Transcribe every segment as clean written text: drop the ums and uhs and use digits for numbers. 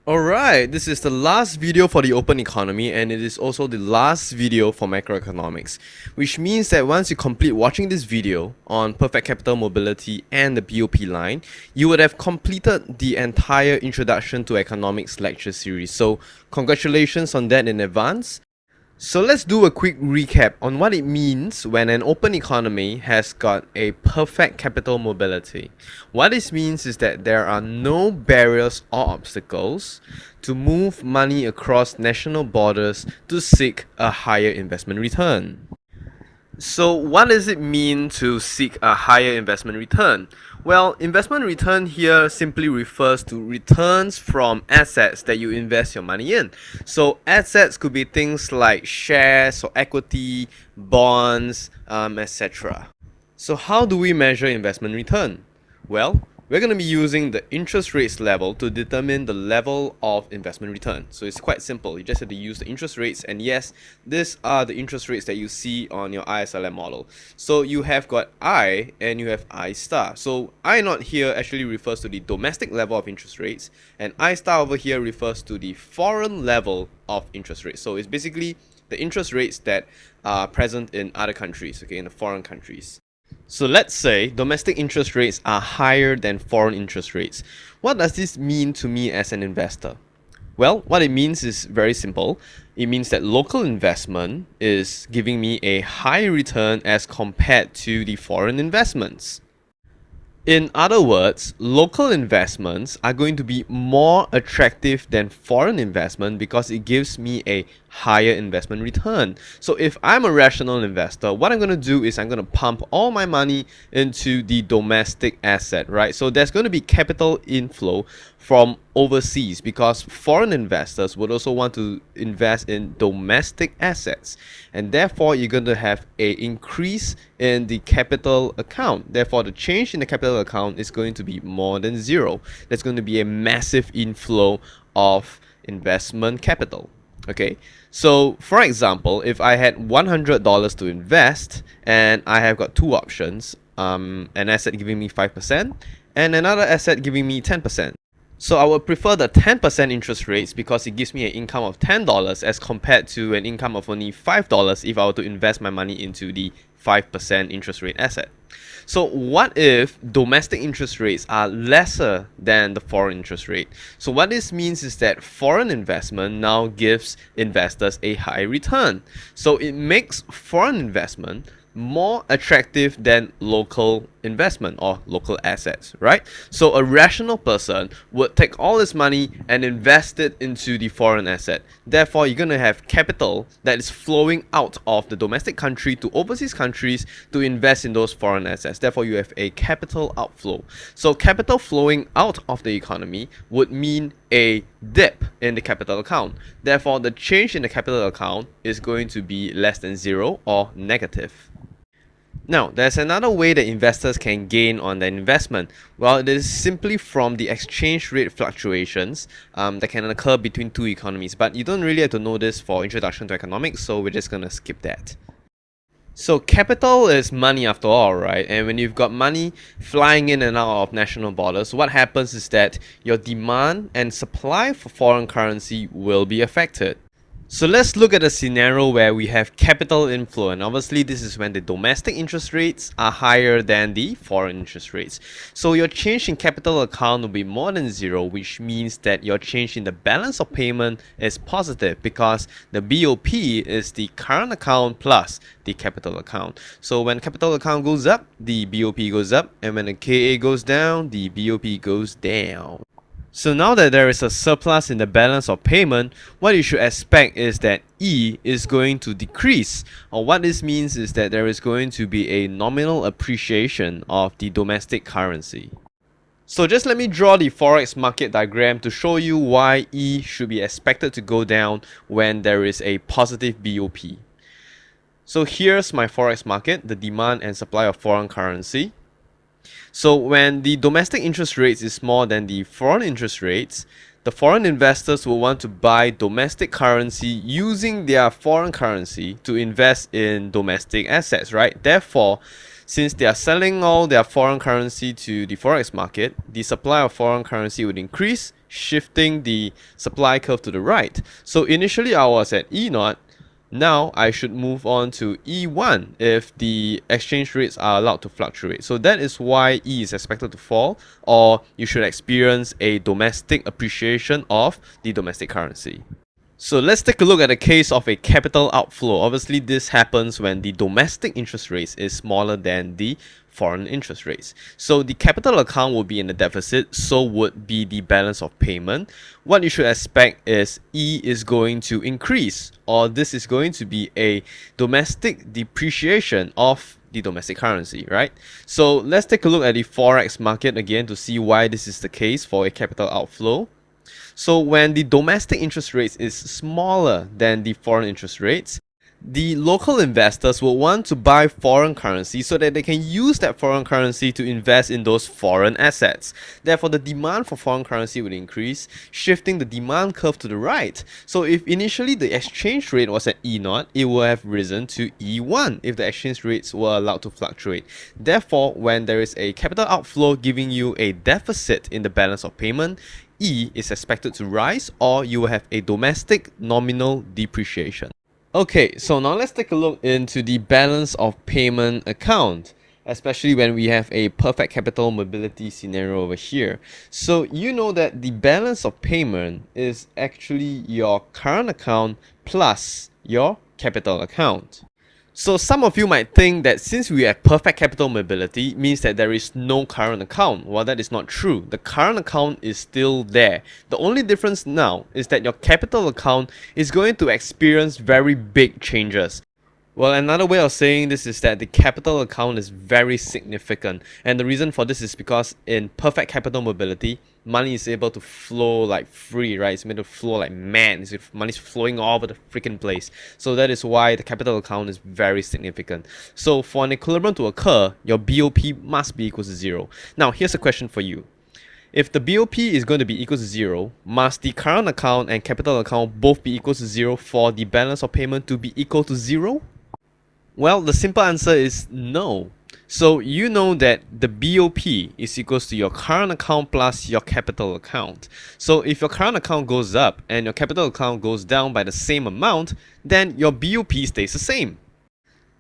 Alright, this is the last video for the open economy and it is also the last video for macroeconomics, which means that once you complete watching this video on perfect capital mobility and the BOP line, you would have completed the entire Introduction to Economics lecture series. So congratulations on that in advance. So let's do a quick recap on what it means when an open economy has got a perfect capital mobility. What this means is that there are no barriers or obstacles to move money across national borders to seek a higher investment return. So what does it mean to seek a higher investment return? Well, investment return here simply refers to returns from assets that you invest your money in. So assets could be things like shares or equity, bonds, etc. So how do we measure investment return? Well, we're going to be using the interest rates level to determine the level of investment return. So it's quite simple. You just have to use the interest rates, and yes, these are the interest rates that you see on your ISLM model. So you have got I and you have I star. So I naught here actually refers to the domestic level of interest rates, and I star over here refers to the foreign level of interest rates. So it's basically the interest rates that are present in other countries, okay, in the foreign countries. So let's say domestic interest rates are higher than foreign interest rates. What does this mean to me as an investor? Well, what it means is very simple. It means that local investment is giving me a higher return as compared to the foreign investments. In other words, local investments are going to be more attractive than foreign investment because it gives me a higher investment return. So if I'm a rational investor, what I'm going to do is I'm going to pump all my money into the domestic asset, right? So there's going to be capital inflow from overseas because foreign investors would also want to invest in domestic assets, and therefore you're going to have a increase in the capital account. Therefore the change in the capital account is going to be more than zero. There's going to be a massive inflow of investment capital. Okay, so for example, if I had $100 to invest and I have got two options, an asset giving me 5% and another asset giving me 10%. So I would prefer the 10% interest rates because it gives me an income of $10 as compared to an income of only $5 if I were to invest my money into the 5% interest rate asset. So what if domestic interest rates are lesser than the foreign interest rate? So what this means is that foreign investment now gives investors a high return. So it makes foreign investment more attractive than local investment or local assets, right? So a rational person would take all this money and invest it into the foreign asset. Therefore, you're going to have capital that is flowing out of the domestic country to overseas countries to invest in those foreign assets. Therefore, you have a capital outflow. So capital flowing out of the economy would mean a dip in the capital account. Therefore, the change in the capital account is going to be less than zero or negative. Now, there's another way that investors can gain on their investment. Well, it is simply from the exchange rate fluctuations that can occur between two economies. But you don't really have to know this for Introduction to Economics, so we're just going to skip that. So capital is money after all, right? And when you've got money flying in and out of national borders, what happens is that your demand and supply for foreign currency will be affected. So let's look at a scenario where we have capital inflow, and obviously this is when the domestic interest rates are higher than the foreign interest rates. So your change in capital account will be more than zero, which means that your change in the balance of payment is positive because the BOP is the current account plus the capital account. So when capital account goes up, the BOP goes up, and when the KA goes down, the BOP goes down. So now that there is a surplus in the balance of payment, what you should expect is that E is going to decrease. Or what this means is that there is going to be a nominal appreciation of the domestic currency. So just let me draw the forex market diagram to show you why E should be expected to go down when there is a positive BOP. So here's my forex market, the demand and supply of foreign currency. So when the domestic interest rates is more than the foreign interest rates, the foreign investors will want to buy domestic currency using their foreign currency to invest in domestic assets, right? Therefore, Since they are selling all their foreign currency to the forex market, the supply of foreign currency would increase, shifting the supply curve to the right. So initially I was at E0. Now I should move on to E1 if the exchange rates are allowed to fluctuate. So that is why E is expected to fall, or you should experience a domestic appreciation of the domestic currency. So let's take a look at a case of a capital outflow. Obviously, this happens when the domestic interest rate is smaller than the foreign interest rates. So the capital account will be in a deficit, so would be the balance of payment. What you should expect is E is going to increase, or this is going to be a domestic depreciation of the domestic currency, right? So let's take a look at the forex market again to see why this is the case for a capital outflow. So when the domestic interest rate is smaller than the foreign interest rates, the local investors will want to buy foreign currency so that they can use that foreign currency to invest in those foreign assets. Therefore, the demand for foreign currency would increase, shifting the demand curve to the right. So if initially the exchange rate was at E0, it would have risen to E1 if the exchange rates were allowed to fluctuate. Therefore, when there is a capital outflow giving you a deficit in the balance of payment, E is expected to rise, or you will have a domestic nominal depreciation. Okay, so now let's take a look into the balance of payment account, especially when we have a perfect capital mobility scenario over here. So you know that the balance of payment is actually your current account plus your capital account. So some of you might think that since we have perfect capital mobility means that there is no current account. Well, that is not true. The current account is still there. The only difference now is that your capital account is going to experience very big changes. Well, another way of saying this is that the capital account is very significant, and the reason for this is because in perfect capital mobility, money is able to flow like free, right? It's meant to flow like mad. Money's flowing all over the freaking place. So that is why the capital account is very significant. So for an equilibrium to occur, your BOP must be equal to 0. Now, here's a question for you. If the BOP is going to be equal to 0, must the current account and capital account both be equal to 0 for the balance of payment to be equal to 0? Well, the simple answer is no. So you know that the BOP is equals to your current account plus your capital account. So if your current account goes up and your capital account goes down by the same amount, then your BOP stays the same.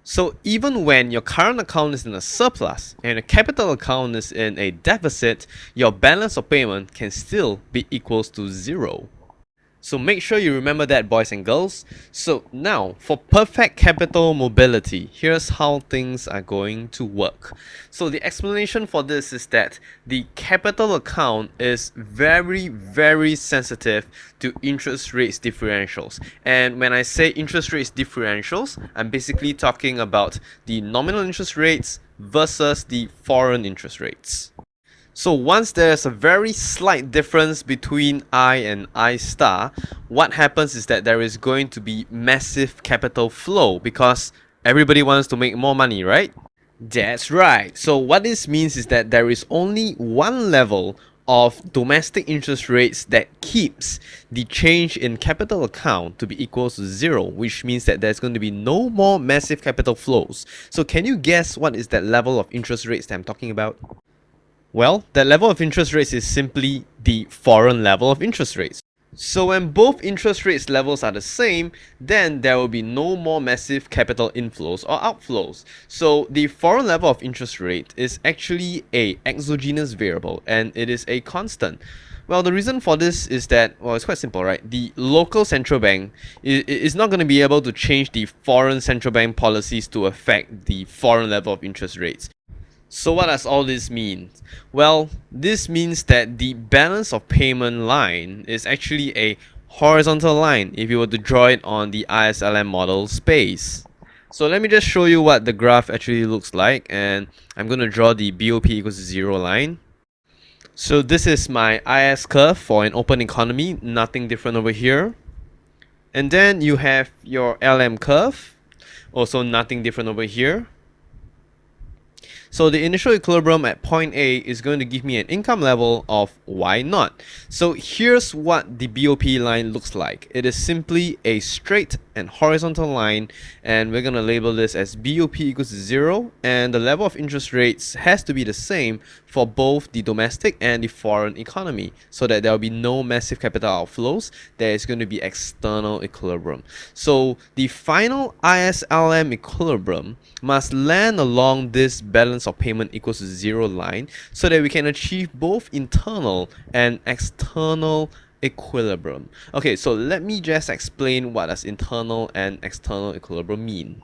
So even when your current account is in a surplus and your capital account is in a deficit, your balance of payment can still be equals to 0. So make sure you remember that, boys and girls. So now, for perfect capital mobility, here's how things are going to work. So the explanation for this is that the capital account is very, very sensitive to interest rates differentials. And when I say interest rates differentials, I'm basically talking about the nominal interest rates versus the foreign interest rates. So once there's a very slight difference between I and I star, what happens is that there is going to be massive capital flow because everybody wants to make more money, right? That's right. So what this means is that there is only one level of domestic interest rates that keeps the change in capital account to be equal to 0, which means that there's going to be no more massive capital flows. So can you guess what is that level of interest rates that I'm talking about? Well, that level of interest rates is simply the foreign level of interest rates. So when both interest rates levels are the same, then there will be no more massive capital inflows or outflows. So the foreign level of interest rate is actually a exogenous variable and it is a constant. Well, the reason for this is that, well, it's quite simple, right? The local central bank is not going to be able to change the foreign central bank policies to affect the foreign level of interest rates. So what does all this mean? Well, this means that the balance of payment line is actually a horizontal line if you were to draw it on the ISLM model space. So let me just show you what the graph actually looks like, and I'm going to draw the BOP equals to 0 line. So this is my IS curve for an open economy, nothing different over here. And then you have your LM curve, also nothing different over here. So the initial equilibrium at point A is going to give me an income level of Y0. So here's what the BOP line looks like. It is simply a straight and horizontal line, and we're going to label this as BOP equals to 0, and the level of interest rates has to be the same for both the domestic and the foreign economy, so that there will be no massive capital outflows. There is going to be external equilibrium. So the final ISLM equilibrium must land along this balance of payment equals to 0 line, so that we can achieve both internal and external equilibrium. Okay, so let me just explain what does internal and external equilibrium mean.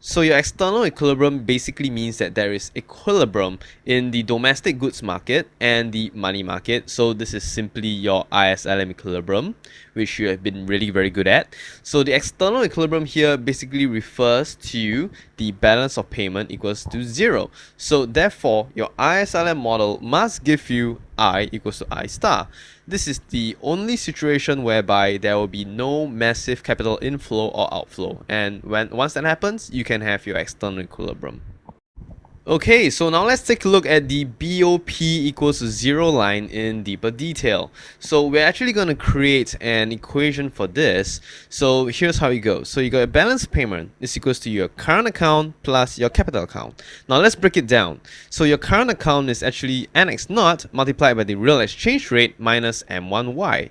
So your external equilibrium basically means that there is equilibrium in the domestic goods market and the money market. So this is simply your ISLM equilibrium, which you have been really very good at. So the external equilibrium here basically refers to the balance of payment equals to 0. So therefore, your ISLM model must give you I equals to I star. This is the only situation whereby there will be no massive capital inflow or outflow, and once that happens, you can have your external equilibrium. Okay, so now let's take a look at the BOP equals to 0 line in deeper detail. So we're actually going to create an equation for this. So here's how it goes. So you got a balance payment is equals to your current account plus your capital account. Now let's break it down. So your current account is actually NX0 multiplied by the real exchange rate minus M1Y,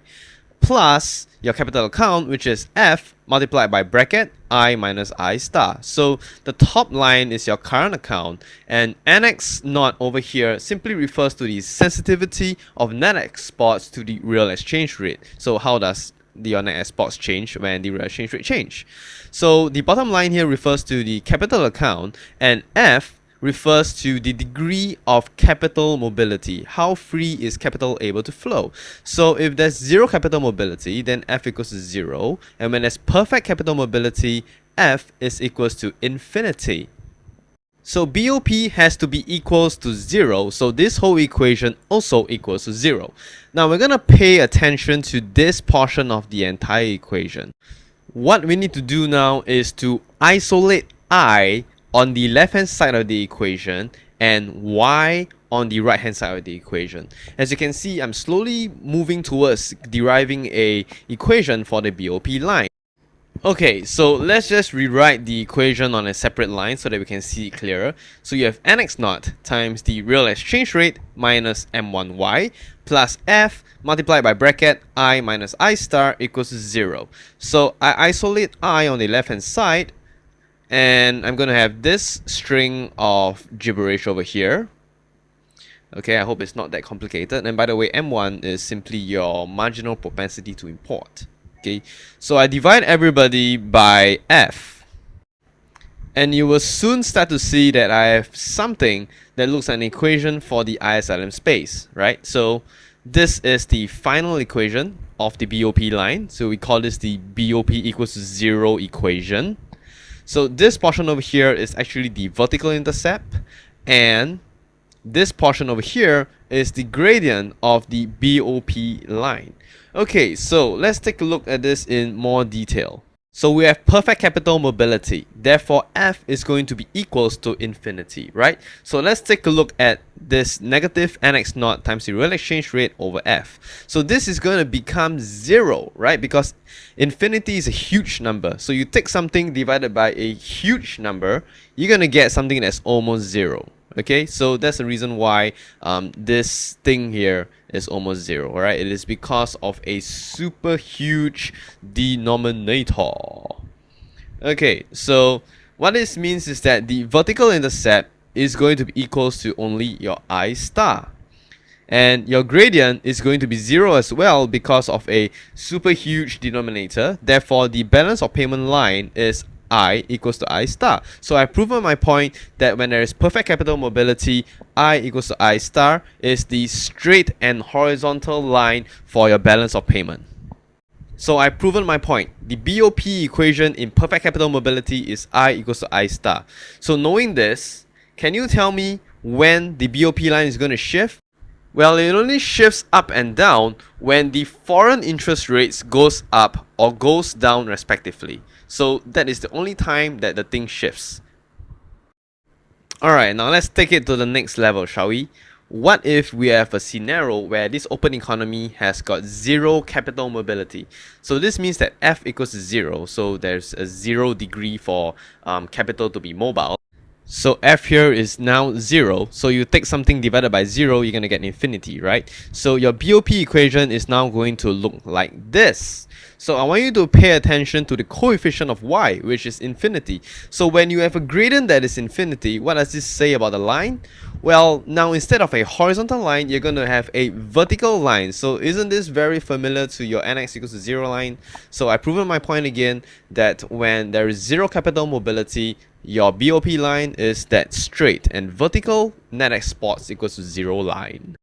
plus your capital account, which is F multiplied by bracket I minus I star. So the top line is your current account, and NX0 over here simply refers to the sensitivity of net exports to the real exchange rate. So how does your net exports change when the real exchange rate change? So the bottom line here refers to the capital account, and F refers to the degree of capital mobility. How free is capital able to flow? So if there's zero capital mobility, then F equals to 0. And when there's perfect capital mobility, F is equals to infinity. So BOP has to be equals to 0. So this whole equation also equals to 0. Now we're going to pay attention to this portion of the entire equation. What we need to do now is to isolate I on the left hand side of the equation and y on the right hand side of the equation. As you can see, I'm slowly moving towards deriving a equation for the BOP line. Okay, so let's just rewrite the equation on a separate line so that we can see it clearer. So you have NX0 times the real exchange rate minus M1Y plus F multiplied by bracket I minus I star equals to 0. So I isolate I on the left hand side, and I'm going to have this string of gibberish over here. Okay, I hope it's not that complicated. And by the way, M1 is simply your marginal propensity to import. Okay, so I divide everybody by F. And you will soon start to see that I have something that looks like an equation for the ISLM space, right? So this is the final equation of the BOP line. So we call this the BOP equals to 0 equation. So this portion over here is actually the vertical intercept, and this portion over here is the gradient of the BOP line. Okay, so let's take a look at this in more detail. So we have perfect capital mobility, therefore F is going to be equals to infinity, right? So let's take a look at this negative NX0 times the real exchange rate over F. So this is going to become 0, right? Because infinity is a huge number. So you take something divided by a huge number, you're going to get something that's almost 0. Okay, so that's the reason why this thing here is almost 0. All right, it is because of a super huge denominator. Okay, so what this means is that the vertical intercept is going to be equals to only your I star, and your gradient is going to be 0 as well because of a super huge denominator. Therefore, the balance of payment line is I equals to I star. So I've proven my point that when there is perfect capital mobility, I equals to I star is the straight and horizontal line for your balance of payment. So I've proven my point. The BOP equation in perfect capital mobility is I equals to I star. So knowing this, can you tell me when the BOP line is going to shift? Well, it only shifts up and down when the foreign interest rates goes up or goes down respectively. So that is the only time that the thing shifts. Alright, now let's take it to the next level, shall we? what if we have a scenario where this open economy has got zero capital mobility? So this means that F equals to 0, so there's a 0 degree for capital to be mobile. So F here is now 0, so you take something divided by 0, you're going to get infinity, right? So your BOP equation is now going to look like this. So I want you to pay attention to the coefficient of y, which is infinity. So when you have a gradient that is infinity, what does this say about the line? Well, now instead of a horizontal line, you're going to have a vertical line. So isn't this very familiar to your nx equals to 0 line? So I've proven my point again that when there is zero capital mobility, your BOP line is that straight and vertical net exports equals to 0 line.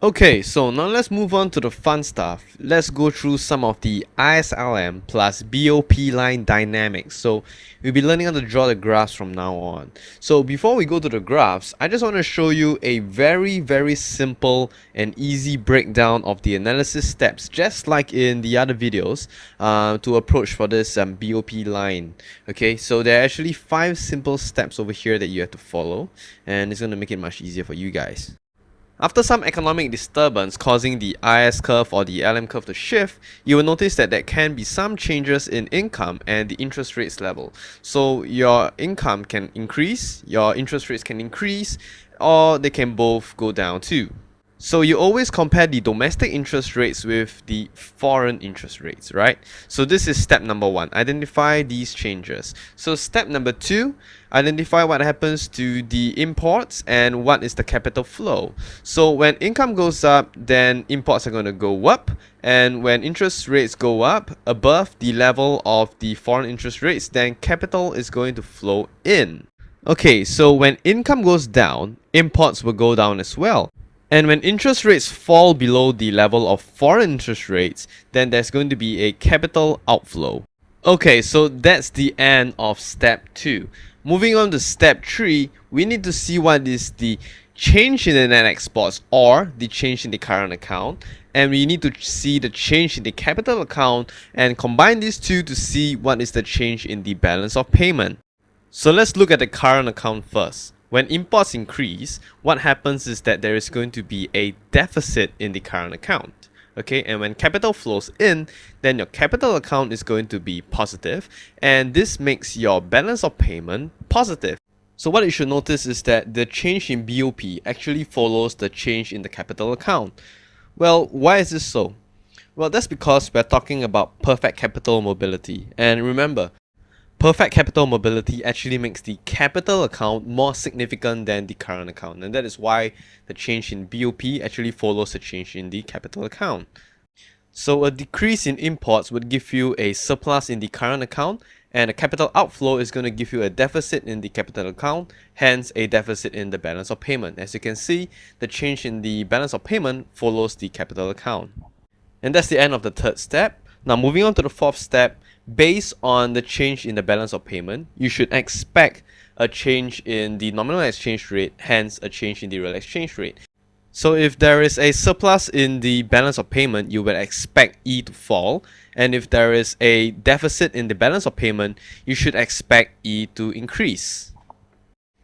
Okay, so now let's move on to the fun stuff. Let's go through some of the ISLM plus BOP line dynamics. So we'll be learning how to draw the graphs from now on. So before we go to the graphs, I just want to show you a very simple and easy breakdown of the analysis steps, just like in the other videos, to approach for this BOP line. Okay, so there are actually 5 simple steps over here that you have to follow, and it's going to make it much easier for you guys. After some economic disturbance causing the IS curve or the LM curve to shift, you will notice that there can be some changes in income and the interest rates level. So your income can increase, your interest rates can increase, or they can both go down too. So you always compare the domestic interest rates with the foreign interest rates, right? So this is step number 1, identify these changes. So step number 2, identify what happens to the imports and what is the capital flow. So when income goes up, then imports are going to go up, and when interest rates go up above the level of the foreign interest rates, then capital is going to flow in. Okay, so when income goes down, imports will go down as well. And when interest rates fall below the level of foreign interest rates, then there's going to be a capital outflow. Okay, so that's the end of step 2. Moving on to step 3, we need to see what is the change in the net exports or the change in the current account. And we need to see the change in the capital account and combine these two to see what is the change in the balance of payment. So let's look at the current account first. When imports increase, what happens is that there is going to be a deficit in the current account. Okay, and when capital flows in, then your capital account is going to be positive, and this makes your balance of payment positive. So what you should notice is that the change in BOP actually follows the change in the capital account. Well, why is this so? Well, that's because we're talking about perfect capital mobility. And remember, perfect capital mobility actually makes the capital account more significant than the current account, and that is why the change in BOP actually follows the change in the capital account. So a decrease in imports would give you a surplus in the current account, and a capital outflow is going to give you a deficit in the capital account, hence a deficit in the balance of payment. As you can see, the change in the balance of payment follows the capital account. And that's the end of the 3rd step. Now moving on to the 4th step, based on the change in the balance of payment, you should expect a change in the nominal exchange rate, hence a change in the real exchange rate. So if there is a surplus in the balance of payment, you would expect E to fall, and if there is a deficit in the balance of payment, you should expect E to increase.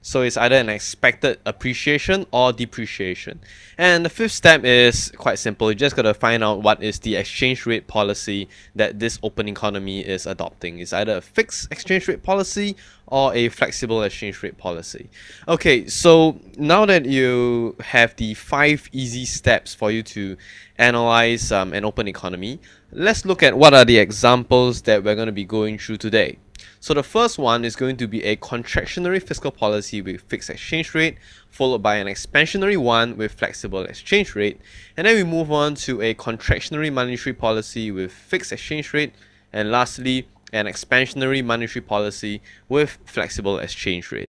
So it's either an expected appreciation or depreciation. And the 5th step is quite simple. You just got to find out what is the exchange rate policy that this open economy is adopting. It's either a fixed exchange rate policy or a flexible exchange rate policy. Okay, so now that you have the 5 easy steps for you to analyze an open economy, let's look at what are the examples that we're going to be going through today. So the first one is going to be a contractionary fiscal policy with fixed exchange rate, followed by an expansionary one with flexible exchange rate, and then we move on to a contractionary monetary policy with fixed exchange rate, and lastly an expansionary monetary policy with flexible exchange rate.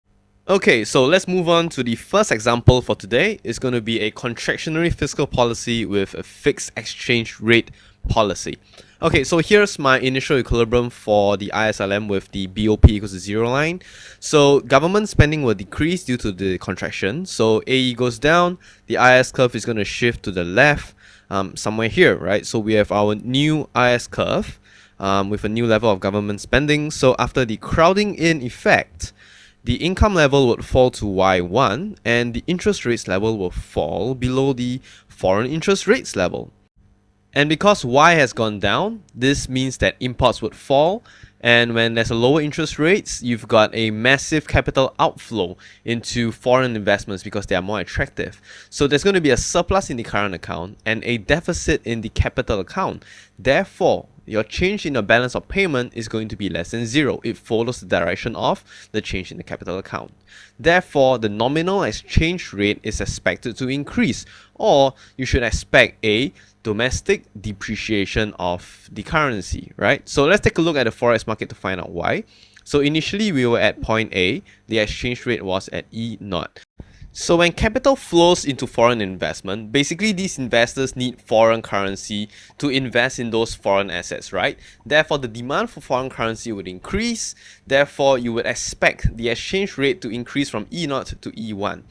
Okay, so let's move on to the first example for today. It's going to be a contractionary fiscal policy with a fixed exchange rate policy. Okay, so here's my initial equilibrium for the ISLM with the BOP equals to 0 line. So government spending will decrease due to the contraction. So AE goes down, the IS curve is going to shift to the left somewhere here, right? So we have our new IS curve with a new level of government spending. So after the crowding in effect, the income level would fall to Y1 and the interest rates level will fall below the foreign interest rates level. And because Y has gone down, this means that imports would fall, and when there's a lower interest rates, you've got a massive capital outflow into foreign investments because they are more attractive. So there's going to be a surplus in the current account and a deficit in the capital account. Therefore, your change in your balance of payment is going to be less than zero. It follows the direction of the change in the capital account. Therefore, the nominal exchange rate is expected to increase, or you should expect a domestic depreciation of the currency, right? So let's take a look at the forex market to find out why. So initially we were at point A, the exchange rate was at E0. So when capital flows into foreign investment, basically these investors need foreign currency to invest in those foreign assets, right? Therefore, the demand for foreign currency would increase. Therefore, you would expect the exchange rate to increase from E0 to E1.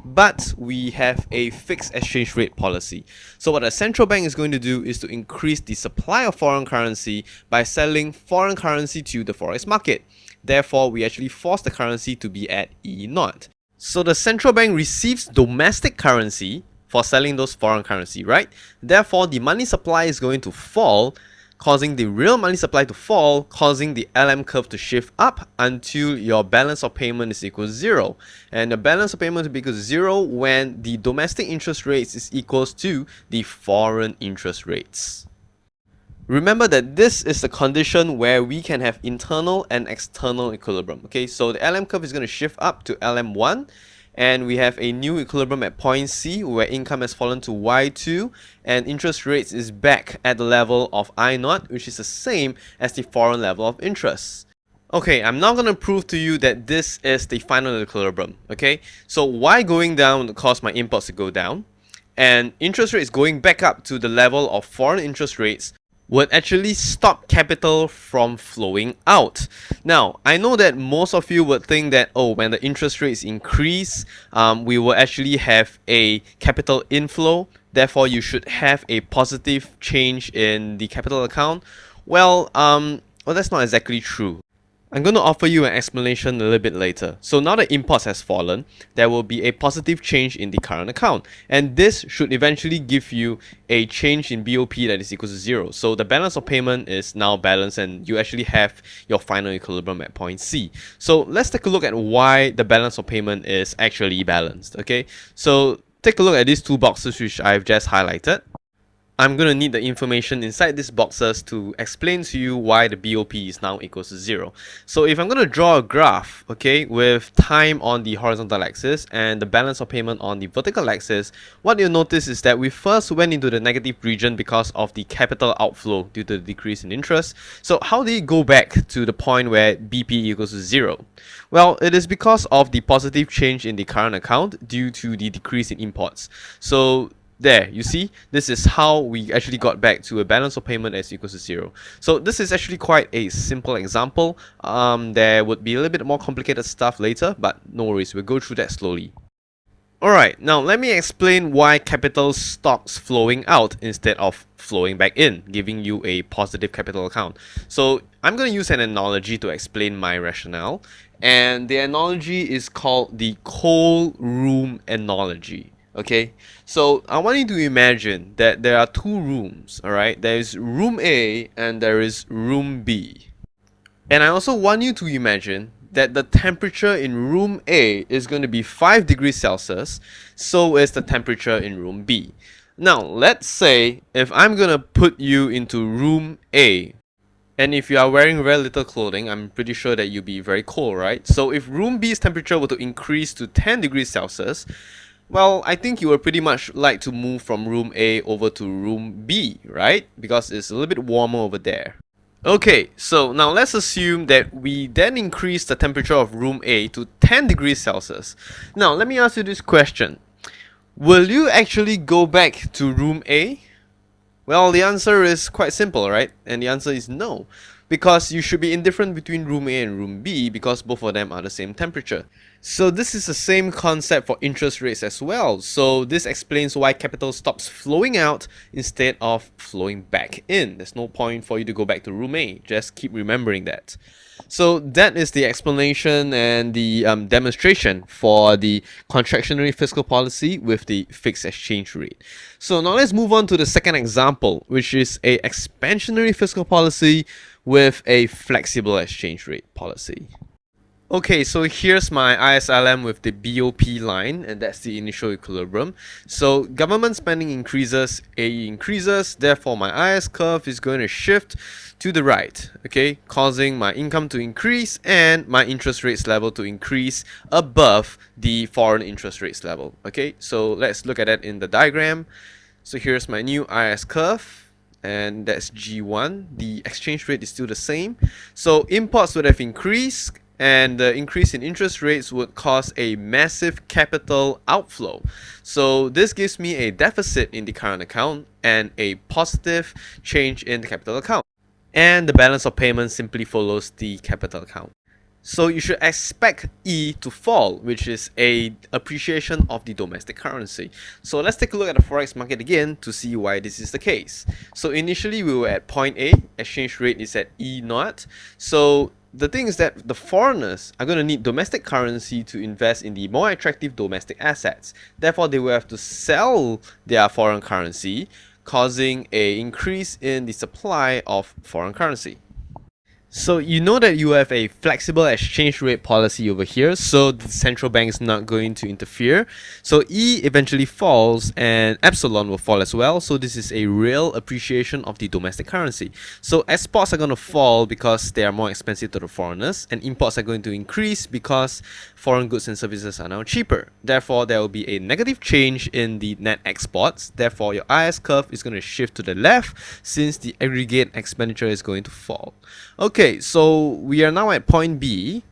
But we have a fixed exchange rate policy. So what a central bank is going to do is to increase the supply of foreign currency by selling foreign currency to the forex market. Therefore, we actually force the currency to be at E0. So the central bank receives domestic currency for selling those foreign currency, right? Therefore, the money supply is going to fall, causing the real money supply to fall, causing the LM curve to shift up until your balance of payment is equal to 0. And the balance of payment will be equal to 0 when the domestic interest rates is equals to the foreign interest rates. Remember that this is the condition where we can have internal and external equilibrium. Okay, so the LM curve is going to shift up to LM1, and we have a new equilibrium at point C where income has fallen to Y2 and interest rates is back at the level of I0, which is the same as the foreign level of interest. Okay, I'm now going to prove to you that this is the final equilibrium. Okay, so Y going down would cause my imports to go down, and interest rates going back up to the level of foreign interest rates would actually stop capital from flowing out. Now, I know that most of you would think that, oh, when the interest rates increase, we will actually have a capital inflow. Therefore, you should have a positive change in the capital account. Well, that's not exactly true. I'm going to offer you an explanation a little bit later. So now that imports has fallen, there will be a positive change in the current account. And this should eventually give you a change in BOP that is equal to 0. So the balance of payment is now balanced and you actually have your final equilibrium at point C. So let's take a look at why the balance of payment is actually balanced. Okay, so take a look at these two boxes which I've just highlighted. I'm going to need the information inside these boxes to explain to you why the BOP is now equals to 0. So if I'm going to draw a graph, okay, with time on the horizontal axis and the balance of payment on the vertical axis, what you'll notice is that we first went into the negative region because of the capital outflow due to the decrease in interest. So how did it go back to the point where BP equals to 0? Well, it is because of the positive change in the current account due to the decrease in imports. So there, you see, this is how we actually got back to a balance of payment as equals to 0. So this is actually quite a simple example. There would be a little bit more complicated stuff later, but no worries, we'll go through that slowly. Alright, now let me explain why capital stops flowing out instead of flowing back in, giving you a positive capital account. So I'm going to use an analogy to explain my rationale, and the analogy is called the cold room analogy. Okay, so I want you to imagine that there are two rooms, alright? There is room A and there is room B. And I also want you to imagine that the temperature in room A is going to be 5 degrees Celsius, so is the temperature in room B. Now, let's say if I'm going to put you into room A, and if you are wearing very little clothing, I'm pretty sure that you'll be very cold, right? So if room B's temperature were to increase to 10 degrees Celsius, well, I think you would pretty much like to move from room A over to room B, right? Because it's a little bit warmer over there. Okay, so now let's assume that we then increase the temperature of room A to 10 degrees Celsius. Now, let me ask you this question. Will you actually go back to room A? Well, the answer is quite simple, right? And the answer is no. because you should be indifferent between room A and room B because both of them are the same temperature. So this is the same concept for interest rates as well. So this explains why capital stops flowing out instead of flowing back in. There's no point for you to go back to room A. Just keep remembering that. So that is the explanation and the demonstration for the contractionary fiscal policy with the fixed exchange rate. So now let's move on to the second example, which is a expansionary fiscal policy with a flexible exchange rate policy. Okay, so here's my ISLM with the BOP line, and that's the initial equilibrium. So government spending increases, AE increases, therefore my IS curve is going to shift to the right, okay, causing my income to increase and my interest rates level to increase above the foreign interest rates level. Okay, so let's look at that in the diagram. So here's my new IS curve, and that's G1. The exchange rate is still the same. So imports would have increased, and the increase in interest rates would cause a massive capital outflow. So this gives me a deficit in the current account and a positive change in the capital account. And the balance of payments simply follows the capital account. So you should expect E to fall, which is a appreciation of the domestic currency. So let's take a look at the forex market again to see why this is the case. So initially we were at point A, exchange rate is at E0. So the thing is that the foreigners are going to need domestic currency to invest in the more attractive domestic assets. Therefore, they will have to sell their foreign currency, causing an increase in the supply of foreign currency. So you know that you have a flexible exchange rate policy over here, so the central bank is not going to interfere. So E eventually falls and epsilon will fall as well. So this is a real appreciation of the domestic currency. So exports are going to fall because they are more expensive to the foreigners, and imports are going to increase because foreign goods and services are now cheaper. Therefore, there will be a negative change in the net exports. Therefore, your IS curve is going to shift to the left since the aggregate expenditure is going to fall. Okay, so we are now at point B,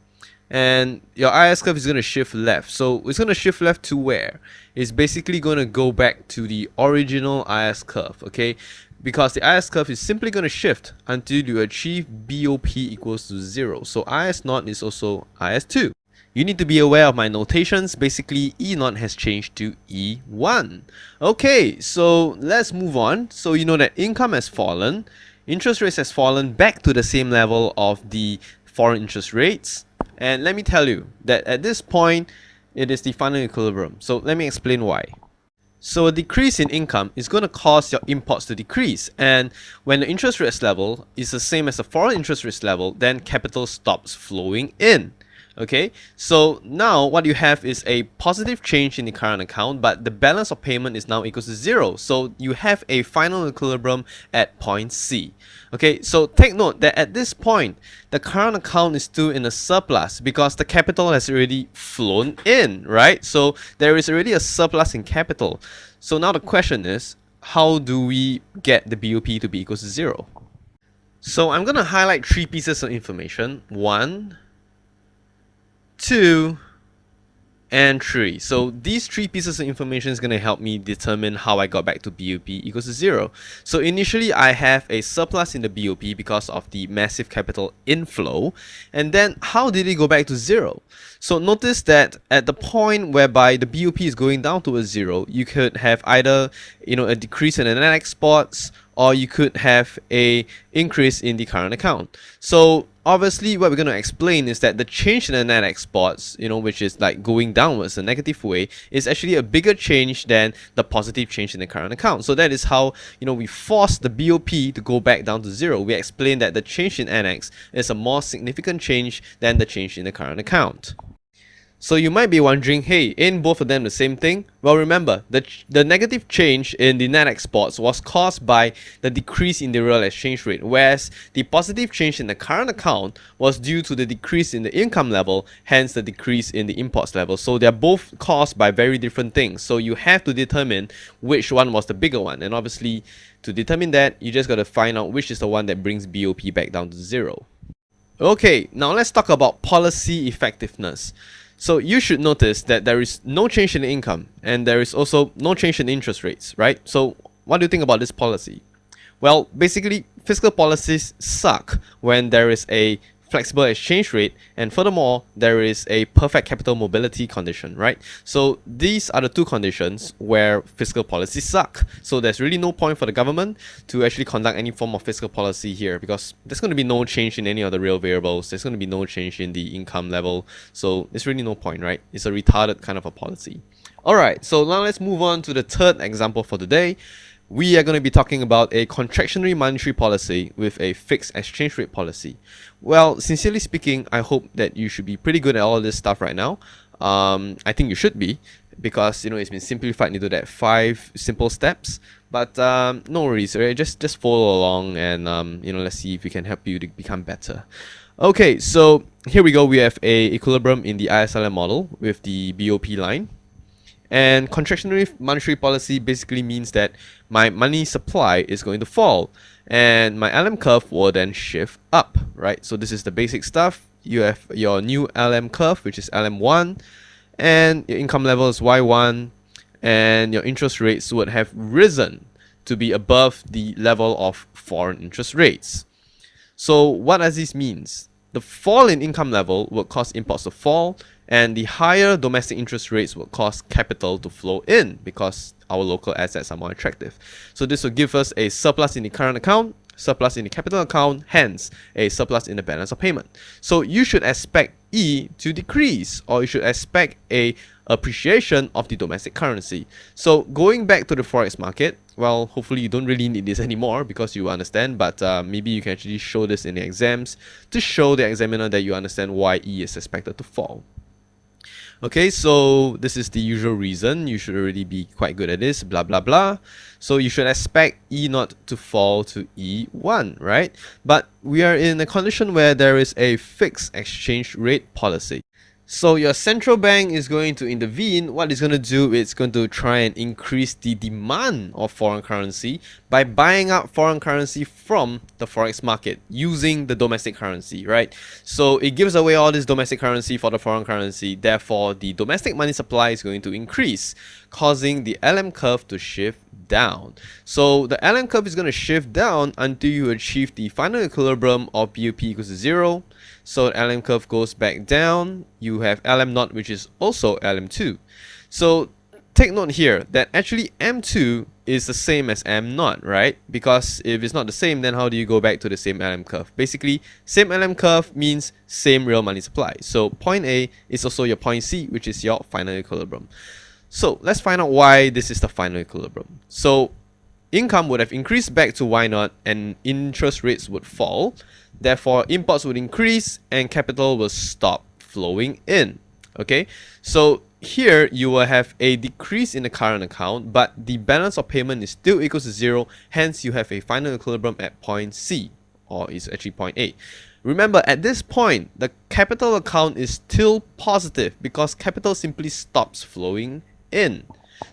and your IS curve is going to shift left. So it's going to shift left to where? It's basically going to go back to the original IS curve, okay? Because the IS curve is simply going to shift until you achieve BOP equals to 0. So IS0 is also IS2. You need to be aware of my notations. Basically, E0 has changed to E1. Okay, so let's move on. So you know that income has fallen. Interest rates has fallen back to the same level of the foreign interest rates. And let me tell you that at this point, it is the final equilibrium. So let me explain why. So a decrease in income is going to cause your imports to decrease. And when the interest rates level is the same as the foreign interest rates level, then capital stops flowing in. Okay, so now what you have is a positive change in the current account, but the balance of payment is now equals to 0. So you have a final equilibrium at point C. Okay, so take note that at this point, the current account is still in a surplus because the capital has already flown in, right? So there is already a surplus in capital. So now the question is, how do we get the BOP to be equals to 0? So I'm going to highlight 3 pieces of information. 1, 2, and 3. So these 3 pieces of information is going to help me determine how I got back to BOP equals to 0. So initially I have a surplus in the BOP because of the massive capital inflow. And then how did it go back to 0? So notice that at the point whereby the BOP is going down to a 0, you could have either a decrease in the net exports, or you could have a increase in the current account. So obviously what we're going to explain is that the change in the net exports, which is like going downwards a negative way, is actually a bigger change than the positive change in the current account. So that is how we force the BOP to go back down to 0. We explain that the change in NX is a more significant change than the change in the current account. So you might be wondering, hey, ain't both of them the same thing? Well, remember, the negative change in the net exports was caused by the decrease in the real exchange rate, whereas the positive change in the current account was due to the decrease in the income level, hence the decrease in the imports level. So they're both caused by very different things. So you have to determine which one was the bigger one. And obviously, to determine that, you just got to find out which is the one that brings BOP back down to 0. Okay, now let's talk about policy effectiveness. So you should notice that there is no change in income and there is also no change in interest rates, right? So what do you think about this policy? Well, basically, fiscal policies suck when there is a flexible exchange rate, and furthermore, there is a perfect capital mobility condition, right? So these are the two conditions where fiscal policies suck. So there's really no point for the government to actually conduct any form of fiscal policy here, because there's going to be no change in any of the real variables. There's going to be no change in the income level. So there's really no point, right? It's a retarded kind of a policy. Alright, so now let's move on to the third example for today. We are going to be talking about a contractionary monetary policy with a fixed exchange rate policy. Well, sincerely speaking, I hope that you should be pretty good at all this stuff right now. I think you should be, because it's been simplified into that 5 simple steps. But no worries, right? Just follow along, and let's see if we can help you to become better. Okay, so here we go. We have a equilibrium in the ISLM model with the BOP line. And contractionary monetary policy basically means that my money supply is going to fall, and my LM curve will then shift up, right? So this is the basic stuff. You have your new LM curve, which is LM1, and your income level is Y1, and your interest rates would have risen to be above the level of foreign interest rates. So what does this mean? The fall in income level will cause imports to fall, and the higher domestic interest rates will cause capital to flow in because our local assets are more attractive. So this will give us a surplus in the current account, surplus in the capital account, hence a surplus in the balance of payment. So you should expect E to decrease, or you should expect a appreciation of the domestic currency. So going back to the forex market, well, hopefully you don't really need this anymore because you understand, but maybe you can actually show this in the exams to show the examiner that you understand why E is expected to fall. Okay, so this is the usual reason. You should already be quite good at this, blah blah blah. So you should expect E0 to fall to E1, right? But we are in a condition where there is a fixed exchange rate policy. So your central bank is going to intervene. What it's going to do, it's going to try and increase the demand of foreign currency by buying up foreign currency from the forex market using the domestic currency, right? So it gives away all this domestic currency for the foreign currency. Therefore, the domestic money supply is going to increase, causing the LM curve to shift down. So the LM curve is going to shift down until you achieve the final equilibrium of BOP equals to 0. So the LM curve goes back down. You have LM0, which is also LM2. So take note here that actually M2 is the same as M0, right? Because if it's not the same, then how do you go back to the same LM curve? Basically, same LM curve means same real money supply. So point A is also your point C, which is your final equilibrium. So let's find out why this is the final equilibrium. So income would have increased back to Y0 and interest rates would fall. Therefore, imports would increase and capital will stop flowing in. Okay, so here you will have a decrease in the current account, but the balance of payment is still equal to 0. Hence, you have a final equilibrium at point C, or it's actually point A. Remember, at this point, the capital account is still positive because capital simply stops flowing in.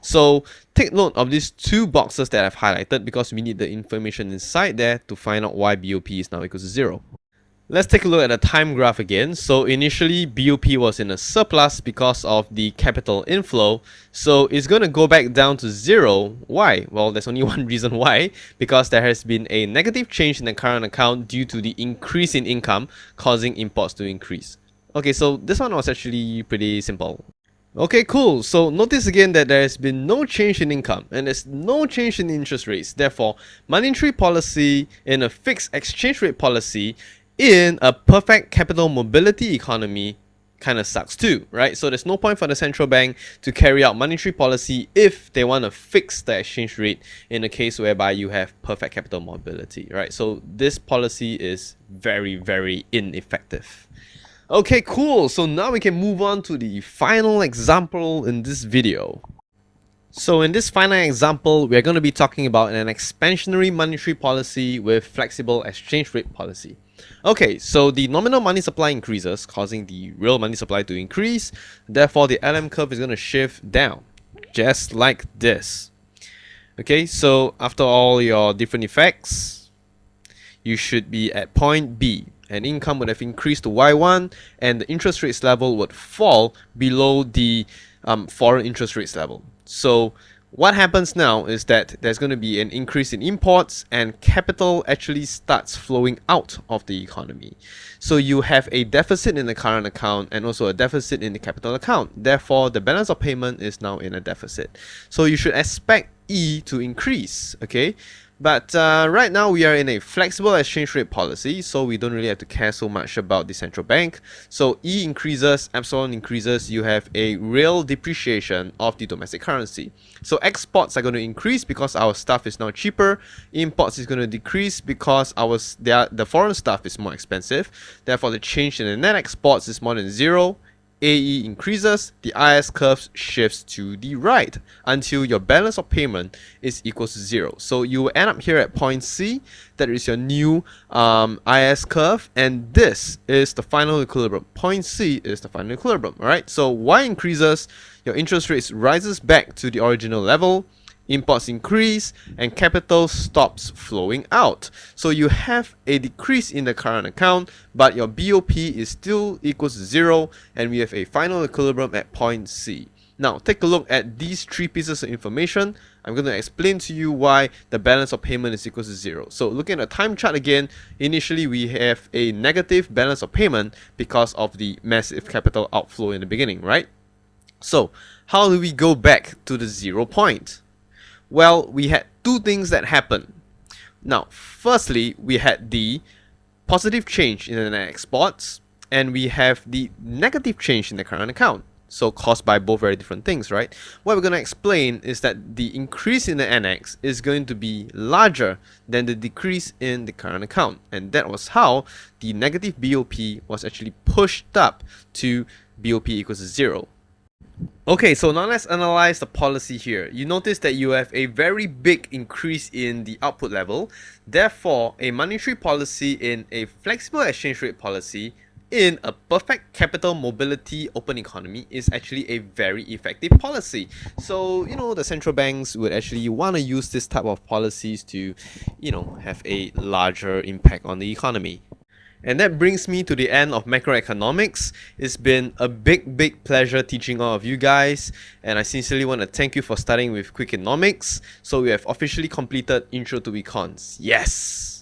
So take note of these 2 boxes that I've highlighted because we need the information inside there to find out why BOP is now equal to 0. Let's take a look at the time graph again. So initially BOP was in a surplus because of the capital inflow. So it's going to go back down to 0. Why? Well, there's only one reason why. Because there has been a negative change in the current account due to the increase in income causing imports to increase. Okay, so this one was actually pretty simple. Okay, cool. So notice again that there has been no change in income and there's no change in interest rates. Therefore, monetary policy in a fixed exchange rate policy in a perfect capital mobility economy kind of sucks too, right? So there's no point for the central bank to carry out monetary policy if they want to fix the exchange rate in a case whereby you have perfect capital mobility, right? So this policy is very, very ineffective. Okay, cool. So now we can move on to the final example in this video. So in this final example, we're going to be talking about an expansionary monetary policy with flexible exchange rate policy. Okay, so the nominal money supply increases, causing the real money supply to increase. Therefore, the LM curve is going to shift down, just like this. Okay, so after all your different effects, you should be at point B. And income would have increased to Y1 and the interest rates level would fall below the foreign interest rates level. So What happens now is that there's going to be an increase in imports and capital actually starts flowing out of the economy. So you have a deficit in the current account and also a deficit in the capital account. Therefore, the balance of payment is now in a deficit. So you should expect E to increase, okay? But right now we are in a flexible exchange rate policy, so we don't really have to care so much about the central bank. So E increases, epsilon increases, you have a real depreciation of the domestic currency. So exports are going to increase because our stuff is now cheaper. Imports is going to decrease because the foreign stuff is more expensive. Therefore, the change in the net exports is more than zero. AE increases, the IS curve shifts to the right until your balance of payment is equals to 0. So you will end up here at point C. That is your new IS curve, and this is the final equilibrium. Point C is the final equilibrium. Alright, so Y increases, your interest rates rises back to the original level. Imports increase and capital stops flowing out. So you have a decrease in the current account, but your BOP is still equals to 0, and we have a final equilibrium at point C. Now take a look at these three pieces of information. I'm going to explain to you why the balance of payment is equals to 0. So looking at the time chart again, initially we have a negative balance of payment because of the massive capital outflow in the beginning, right? So how do we go back to the 0 point? Well, we had two things that happened. Now, firstly, we had the positive change in the net exports, and we have the negative change in the current account. So caused by both very different things, right? What we're going to explain is that the increase in the NX is going to be larger than the decrease in the current account. And that was how the negative BOP was actually pushed up to BOP equals to 0. Okay, so now let's analyze the policy here. You notice that you have a very big increase in the output level. Therefore, a monetary policy in a flexible exchange rate policy in a perfect capital mobility open economy is actually a very effective policy. So, the central banks would actually want to use this type of policies to, have a larger impact on the economy. And that brings me to the end of macroeconomics. It's been a big pleasure teaching all of you guys, and I sincerely want to thank you for studying with Quickienomics. So we have officially completed Intro to Econs. Yes!